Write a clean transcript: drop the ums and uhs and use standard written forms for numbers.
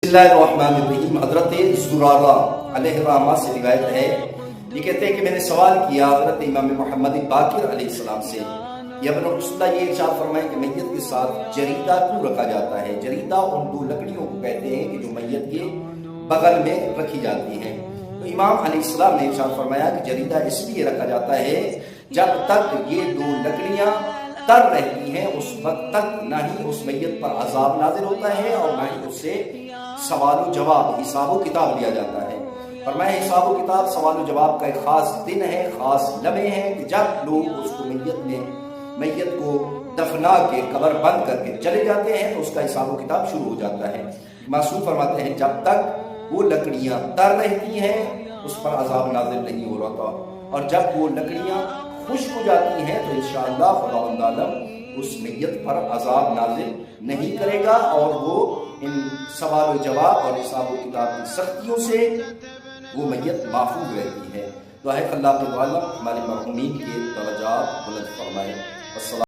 بسم اللہ الرحمن الرحیم۔ حضرت زرارہ علیہ الرحمہ سے روایت ہے، یہ کہتے ہیں کہ میں نے سوال کیا حضرت امام محمد باقر علیہ السلام سے، یا ابن رسول اللہ یہ ارشاد فرمائے کہ میت کے ساتھ جریدہ کیوں رکھا جاتا ہے؟ جریدہ ان دو لکڑیوں کو کہتے ہیں کہ جو میت کے بغل میں رکھی جاتی ہیں۔ تو امام علیہ السلام نے ارشاد فرمایا کہ جریدہ اس لیے رکھا جاتا ہے جب تک یہ دو لکڑیاں تر رہتی ہیں اس وقت تک نہ ہی اس میت پر عذاب نازل ہوتا ہے اور نہ ہی اس سے سوال و جواب حساب و کتاب لیا جاتا ہے۔ فرمایا حساب و کتاب سوال و جواب کا ایک خاص دن ہے، خاص لمحے ہیں کہ جب لوگ اس کو میت کو دفنا کے قبر بند کر کے چلے جاتے ہیں تو اس کا حساب و کتاب شروع ہو جاتا ہے۔ معصوم فرماتے ہیں جب تک وہ لکڑیاں تر رہتی ہیں اس پر عذاب نازل نہیں ہو رہا، اور جب وہ لکڑیاں خشک ہو جاتی ہیں تو انشاءاللہ خداوند عالم اس میت پر عذاب نازل نہیں کرے گا، اور وہ ان سوال و جواب اور حساب و کتاب کی سختیوں سے وہ میت محفوظ رہتی ہے۔ دعا ہے کہ اللہ کے عالم ہمارے مرحومین کے درجات بلند فرمائے۔ السلام